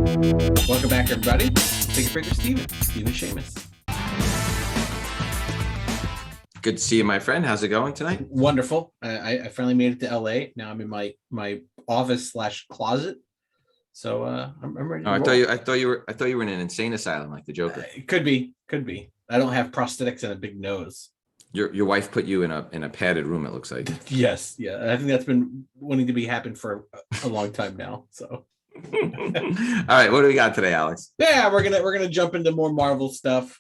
Welcome back, everybody. Take a break with Stephen Shamus. Good to see you, my friend. How's it going tonight? Wonderful. I finally made it to LA. Now I'm in my office / closet. So I'm ready to roll. I thought you were in an insane asylum like the Joker. It could be. I don't have prosthetics and a big nose. Your wife put you in a padded room, it looks like. Yes, yeah. I think that's been wanting to happen for a long time now. So all right, what do we got today, Alex? Yeah, we're gonna jump into more Marvel stuff,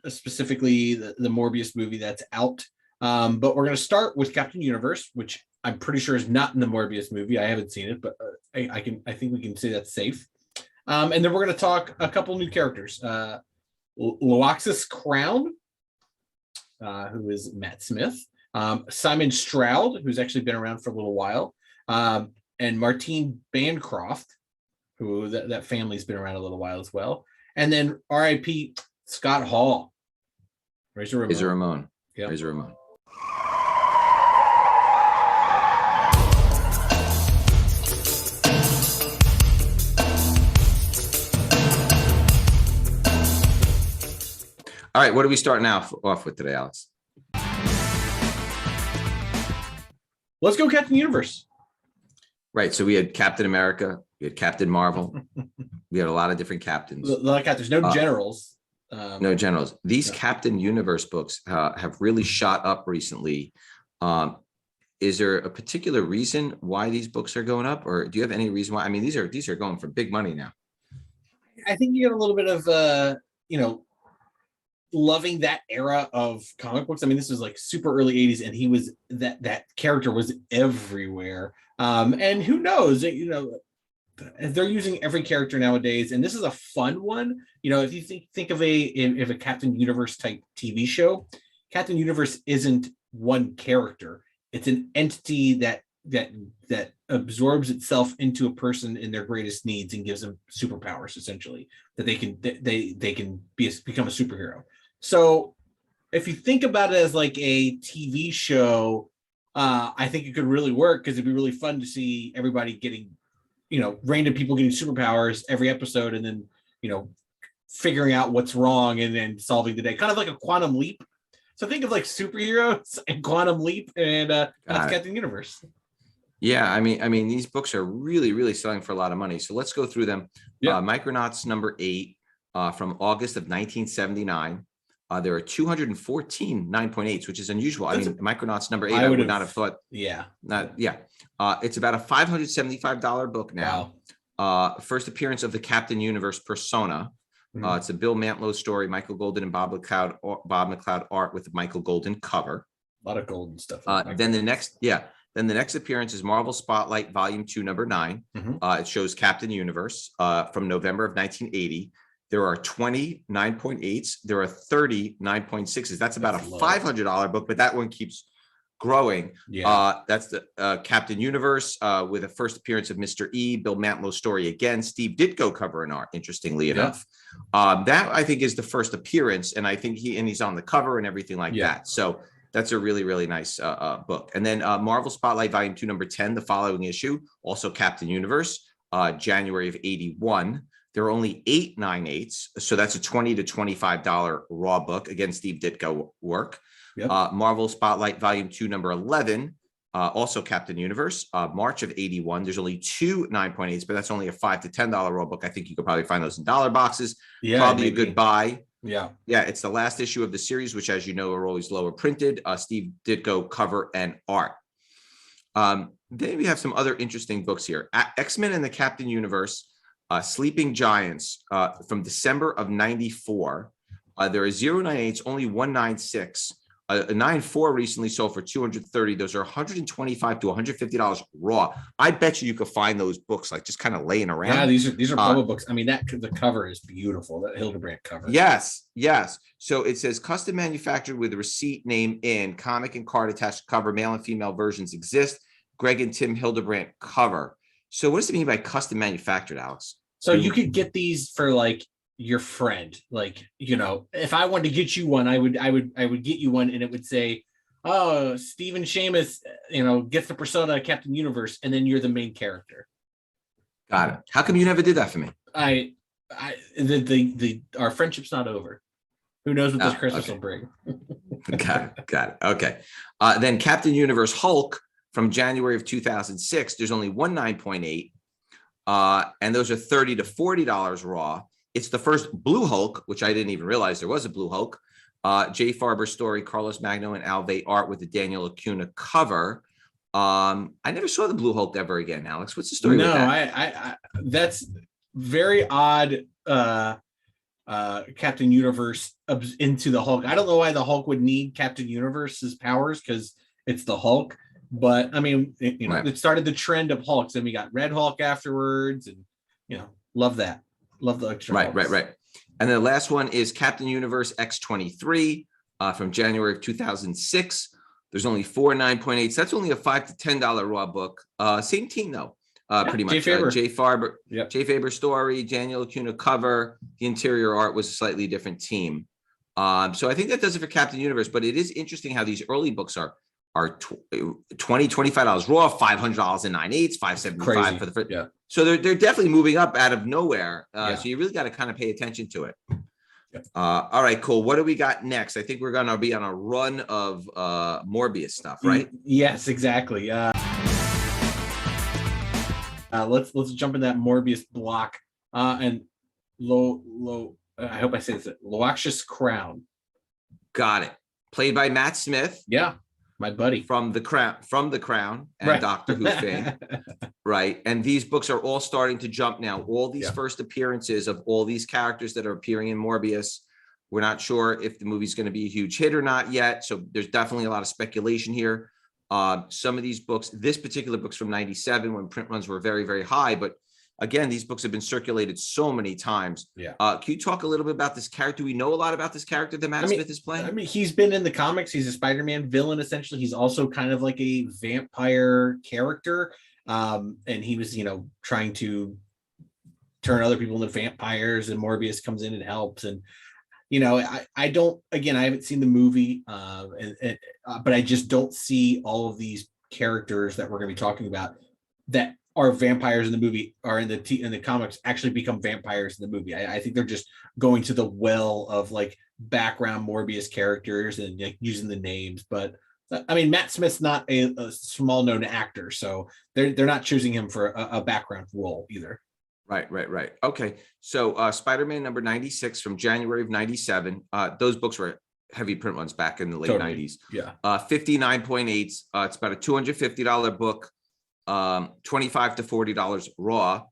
specifically the Morbius movie that's out. But we're gonna start with Captain Universe, which I'm pretty sure is not in the Morbius movie. I haven't seen it, but I think we can say that's safe. And then we're gonna talk a couple new characters. Loxias Crown, who is Matt Smith, Simon Stroud, who's actually been around for a little while, and Martine Bancroft, who that family's been around a little while as well. And then R.I.P. Scott Hall. Razor Ramon. Yep. Razor Ramon. All right, what are we starting off with today, Alex? Let's go Captain Universe. Right, so we had Captain America, we had Captain Marvel, we had a lot of different captains. A lot of captains, no generals. No generals. These Captain Universe books have really shot up recently. Is there a particular reason why these books are going up, or do you have any reason why? I mean, these are going for big money now. I think you get a little bit of loving that era of comic books. I mean, this was like super early 80s, and he was that character was everywhere. And who knows, they're using every character nowadays, and this is a fun one. If you think of a Captain Universe type TV show, Captain Universe isn't one character; it's an entity that absorbs itself into a person in their greatest needs and gives them superpowers, essentially, that they can become a superhero. So if you think about it as like a TV show, I think it could really work, because it'd be really fun to see everybody getting, random people getting superpowers every episode, and then, figuring out what's wrong and then solving the day, kind of like a Quantum Leap. So think of like superheroes and Quantum Leap, and that's Captain Universe. Yeah, I mean, these books are really, really selling for a lot of money. So let's go through them. Yeah. Micronauts number 8 from August of 1979. There are 214 9.8s, which is unusual. Micronauts number 8, I would not have thought. Yeah. It's about a $575 book now. Wow. First appearance of the Captain Universe persona. Mm-hmm. It's a Bill Mantlo story, Michael Golden and Bob McLeod art with Michael Golden cover. A lot of golden stuff. Then the next appearance is Marvel Spotlight Volume 2, number 9. Mm-hmm. It shows Captain Universe from November of 1980. There are 20 9.8s. There are 30 9.6s. That's about a $500 book, but that one keeps growing. Yeah. That's the Captain Universe with a first appearance of Mr. E, Bill Mantlo story again. Steve Ditko cover and art, interestingly enough. That I think is the first appearance, and I think he's on the cover and everything like that. So that's a really, really nice book. And then Marvel Spotlight Volume 2, number 10, the following issue, also Captain Universe, January of 81. There are only 8 9/8s, so that's a $20 to $25 raw book. Again, Steve Ditko work. Yep. Marvel Spotlight Volume 2, number 11, also Captain Universe, March of 81. There's only 2 9.8s, but that's only a $5 to $10 raw book. I think you could probably find those in dollar boxes. Yeah, probably maybe a good buy. Yeah, it's the last issue of the series, which, as you know, are always lower printed. Steve Ditko cover and art. Then we have some other interesting books here. X-Men and the Captain Universe. Sleeping Giants from December of 94. There are 0 9/8s, only 1 9/6. A 9.4 recently sold for $230. Those are $125 to $150 raw. I bet you could find those books like just kind of laying around. Yeah, these are promo books. I mean, the cover is beautiful. That Hildebrandt cover. Yes. So it says custom manufactured with a receipt name in, comic and card attached cover. Male and female versions exist. Greg and Tim Hildebrandt cover. So what does it mean by custom manufactured, Alex? So you could get these for like your friend, like, if I wanted to get you one, I would get you one, and it would say, oh, Stephen Shamus, gets the persona of Captain Universe, and then you're the main character. Got it. How come you never did that for me? Our friendship's not over. Who knows what this Christmas will bring? Got it. Okay. Then Captain Universe Hulk from January of 2006. There's only one 9.8. And those are $30 to $40 raw. It's the first Blue Hulk, which I didn't even realize there was a Blue Hulk. Jay Farber story, Carlos Magno and Alvey art with the Daniel Acuna cover. I never saw the Blue Hulk ever again, Alex. What's the story with that? I that's very odd. Captain Universe into the Hulk. I don't know why the Hulk would need Captain Universe's powers because it's the Hulk. But I mean, it started the trend of Hulks. Then we got Red Hulk afterwards, and love that. Love the extra. Right. And the last one is Captain Universe X-23 from January of 2006. There's only 4 9.8s. That's only a $5 to $10 raw book. Same team though. Pretty much. Jay Farber. Yep. Jay Faber story, Daniel Acuna cover. The interior art was a slightly different team. So I think that does it for Captain Universe. But it is interesting how these early books are $20, $25 raw, $500 in 9/8, $575 for the first. Yeah. So they're definitely moving up out of nowhere. So you really got to kind of pay attention to it. Yeah. All right, cool. What do we got next? I think we're going to be on a run of Morbius stuff, right? Yes, exactly. Let's jump in that Morbius block. And I hope I say this. Loxias Crown. Got it. Played by Matt Smith. Yeah. My buddy from the Crown and Doctor Who fame. Right. And these books are all starting to jump now. All these first appearances of all these characters that are appearing in Morbius. We're not sure if the movie's going to be a huge hit or not yet. So there's definitely a lot of speculation here. Some of these books, this particular book's from 97 when print runs were very, very high. But again, these books have been circulated so many times. Yeah. Can you talk a little bit about this character? Do we know a lot about this character that Matt Smith is playing? I mean, he's been in the comics. He's a Spider-Man villain, essentially. He's also kind of like a vampire character. And he was, trying to turn other people into vampires, and Morbius comes in and helps. And, I haven't seen the movie, but I just don't see all of these characters that we're going to be talking about that are vampires in the movie are in the comics actually become vampires in the movie. I think they're just going to the well of like background Morbius characters and like using the names. But I mean, Matt Smith's not a small known actor, so they're not choosing him for a background role either. Right. Okay. So Spider-Man number 96 from January of 97. Those books were heavy print ones back in the late 90s. Yeah. 59.8s. It's about a $250 book. $25 to $40 raw.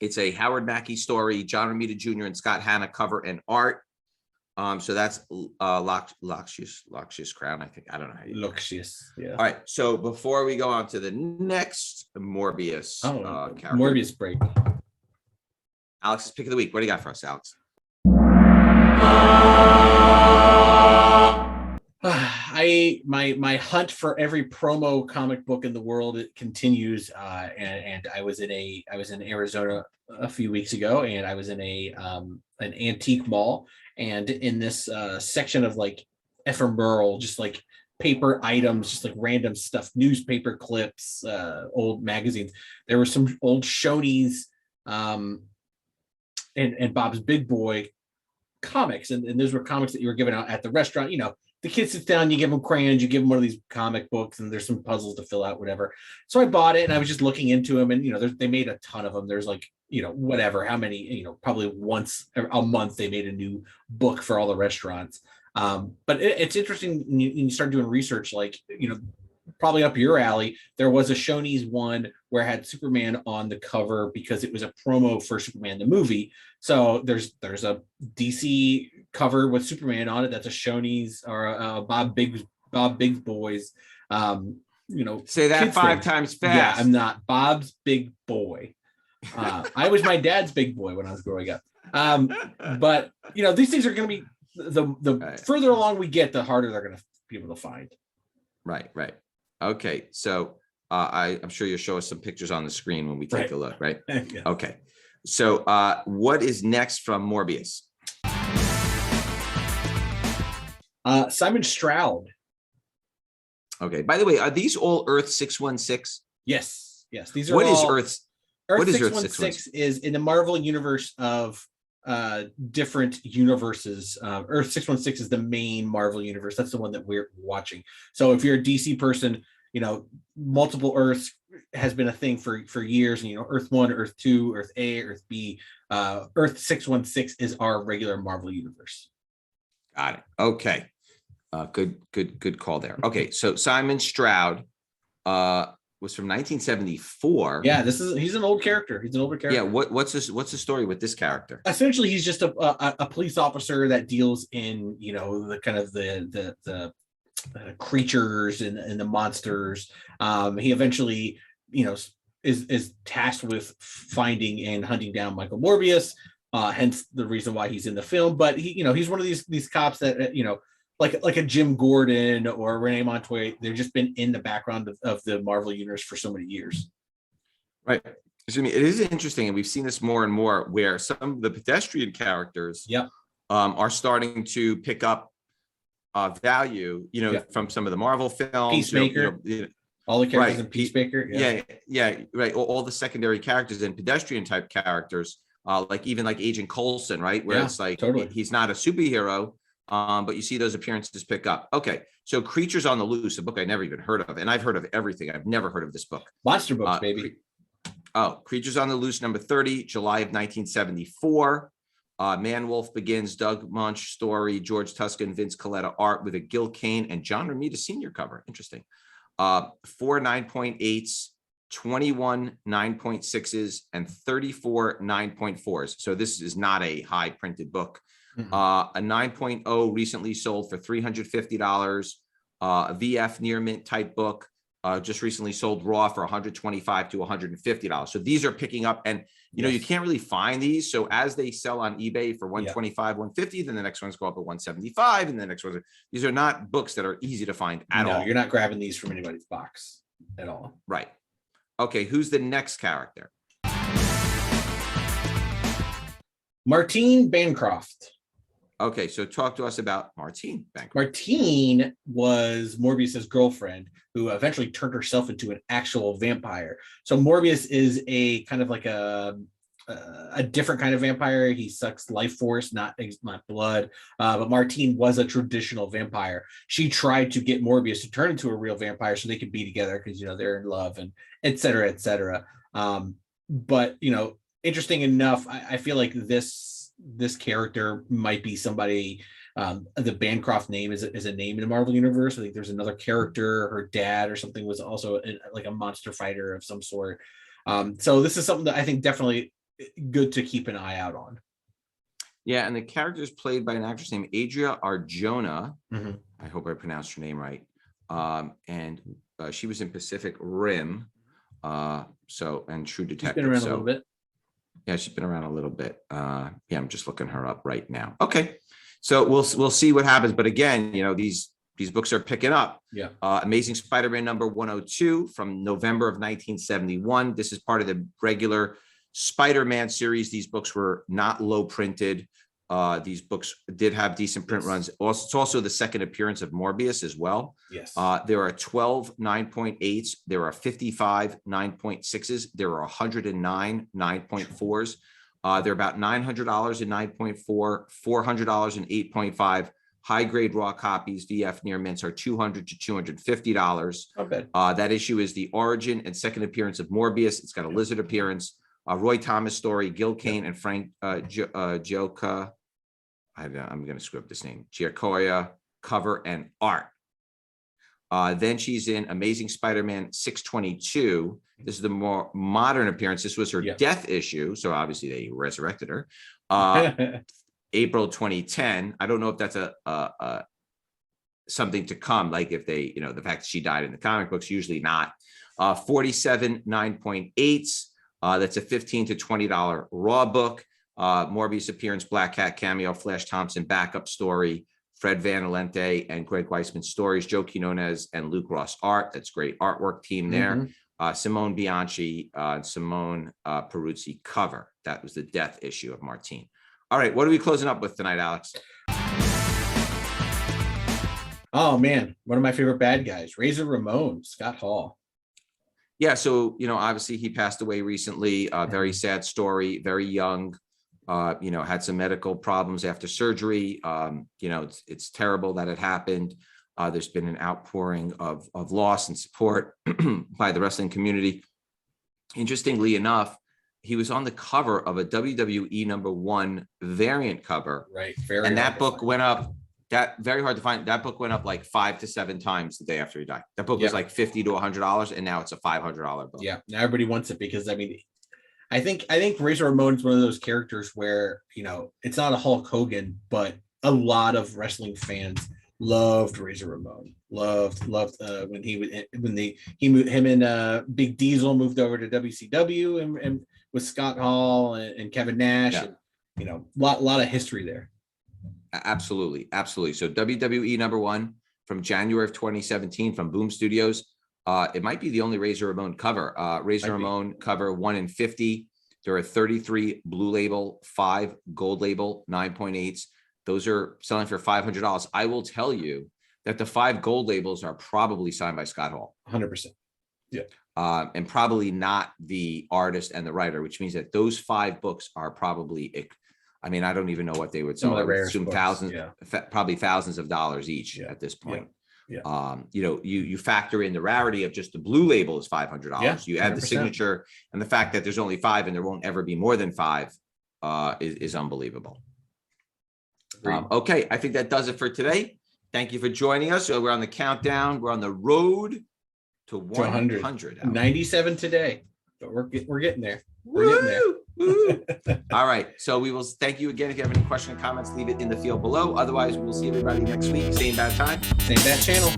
It's a Howard Mackie story, John Romita Jr. and Scott Hanna cover and art. So that's Loxias Crown, I think. I don't know how you Loxias, yeah. All right. So before we go on to the next Morbius character. Morbius break. Alex's pick of the week. What do you got for us, Alex? My hunt for every promo comic book in the world, it continues, and I was in Arizona a few weeks ago, and I was in an antique mall, and in this section of like ephemeral, just like paper items, just like random stuff, newspaper clips, old magazines. There were some old Shoney's and Bob's Big Boy comics, and those were comics that you were giving out at the restaurant. The kid sits down, you give them crayons, you give them one of these comic books, and there's some puzzles to fill out, whatever. So I bought it, and I was just looking into them, and they made a ton of them. There's like whatever, how many, probably once a month they made a new book for all the restaurants. But it's interesting when you start doing research, like probably up your alley. There was a Shoney's one where it had Superman on the cover because it was a promo for Superman the movie. So there's a DC cover with Superman on it. That's a Shoney's or Bob Biggs Boys. Say that 5 times fast. Yeah, I'm not Bob's Big Boy. I was my dad's big boy when I was growing up. But these things are going to be the further along we get, the harder they're going to be able to find. Right. Okay, so I'm sure you'll show us some pictures on the screen when we take a look, right? Yeah. Okay, so what is next from Morbius? Simon Stroud. Okay, by the way, are these all Earth 616? Yes. These are What is all Earth? Earth What is Earth 616 is in the Marvel universe of different universes. Earth 616 is the main Marvel universe. That's the one that we're watching. So if you're a DC person, multiple Earths has been a thing for years. And Earth 1, Earth 2, Earth A, Earth B. Earth 616 is our regular Marvel universe. Got it. Okay. Good call there. Okay, so Simon Stroud was from 1974. Yeah, he's an old character. He's an older character. Yeah, what's the story with this character? Essentially, he's just a police officer that deals in the kind of the creatures and the monsters. He eventually is tasked with finding and hunting down Michael Morbius. Hence the reason why he's in the film. But he's one of these cops that like a Jim Gordon or Renee Montoya. They've just been in the background of the Marvel universe for so many years. Right. It is interesting, and we've seen this more and more, where some of the pedestrian characters are starting to pick up value, from some of the Marvel films. Peacemaker. All the characters in Peacemaker. Yeah, right. All the secondary characters and pedestrian type characters, like Agent Coulson, right? Where it's like totally. He's not a superhero. But you see those appearances pick up. Okay, so Creatures on the Loose, a book I never even heard of, and I've heard of everything. I've never heard of this book. Monster books, baby. Creatures on the Loose, number 30, July of 1974. Man Wolf Begins, Doug Munch story, George Tuscan, Vince Coletta art with a Gil Kane and John Romita Sr. cover. Interesting. 4 9.8s, 21 9.6s, and 34 9.4s. So this is not a high printed book. A 9.0 recently sold for $350. A VF near mint type book just recently sold raw for $125 to $150. So these are picking up, and you can't really find these. So as they sell on eBay for $125, $150, then the next ones go up at $175, and the next ones. These are not books that are easy to find at all. You're not grabbing these from anybody's box at all. Right. Okay. Who's the next character? Martine Bancroft. Okay, so talk to us about Martine Bancroft. Martine was Morbius's girlfriend, who eventually turned herself into an actual vampire. So Morbius is a kind of like a different kind of vampire. He sucks life force, not blood. But Martine was a traditional vampire. She tried to get Morbius to turn into a real vampire so they could be together because they're in love and et cetera, et cetera. But interesting enough, I feel like this character might be somebody. The Bancroft name is a name in the Marvel universe. I think there's another character, her dad or something was also like a monster fighter of some sort. So this is something that I think definitely good to keep an eye out on. Yeah, and the character is played by an actress named Adria Arjona. Mm-hmm. I hope I pronounced her name right. And she was in Pacific Rim. And True Detective. She's been around a little bit. Yeah, she's been around a little bit. I'm just looking her up right now. Okay, so we'll see what happens. But again, these books are picking up. Yeah. Amazing Spider-Man number 102 from November of 1971. This is part of the regular Spider-Man series. These books were not low printed. These books did have decent print runs. Also, it's also the second appearance of Morbius as well. Yes. There are 12 9.8s. There are 55 9.6s. There are 109 9.4s. They're about $900 in 9.4, $400 in 8.5. High grade raw copies, VF near mints, are $200 to $250. Okay. That issue is the origin and second appearance of Morbius. It's got a lizard appearance. Roy Thomas story, Gil Kane and Frank Joka. I'm going to screw up this name. Giacoya cover and art. Then she's in Amazing Spider-Man 622. This is the more modern appearance. This was her death issue. So obviously they resurrected her. April 2010. I don't know if that's a something to come. Like if they, the fact that she died in the comic books, usually not. 47 9.8s. That's a $15 to $20 raw book. Morbius appearance, Black Cat cameo, Flash Thompson backup story, Fred Van Alente and Greg Weisman stories, Joe Quinones and Luke Ross art. That's great artwork team there. Mm-hmm. Simone Bianchi and Simone Peruzzi cover. That was the death issue of Martine. All right, what are we closing up with tonight, Alex? Oh man, one of my favorite bad guys, Razor Ramon, Scott Hall. Yeah, so obviously he passed away recently. Very sad story. Very young. Had some medical problems after surgery. It's terrible that it happened. There's been an outpouring of loss and support by the wrestling community. Interestingly enough, he was on the cover of a WWE #1 variant cover. Right. And that book went up. Very hard to find. That book went up like 5 to 7 times the day after he died. That book was like $50 to $100, and now it's a $500 book. Yeah, now everybody wants it because I think Razor Ramon is one of those characters where it's not a Hulk Hogan, but a lot of wrestling fans loved Razor Ramon. Loved when him and Big Diesel moved over to WCW and with Scott Hall and Kevin Nash. Yeah. And, lot of history there. Absolutely. So WWE #1 from January of 2017 from Boom Studios. It might be the only Razor Ramon cover. Razor Ramon cover 1 in 50. There are 33 blue label, 5 gold label, 9.8s. Those are selling for $500. I will tell you that the 5 gold labels are probably signed by Scott Hall. 100%. Yeah. And probably not the artist and the writer, which means that those 5 books are probably, I don't even know what they would sell. I would assume thousands, probably thousands of dollars each at this point. Yeah. You factor in the rarity of just the blue label is $500. Yeah, you add 100%. the signature, and the fact that there's only 5 and there won't ever be more than 5 is unbelievable. Okay, I think that does it for today. Thank you for joining us. So we're on the countdown. We're on the road to 100. 97 today, but we're getting there. We're getting there. All right. So we will thank you again. If you have any questions or comments, leave it in the field below. Otherwise, we will see everybody next week. Same bad time. Same bad channel.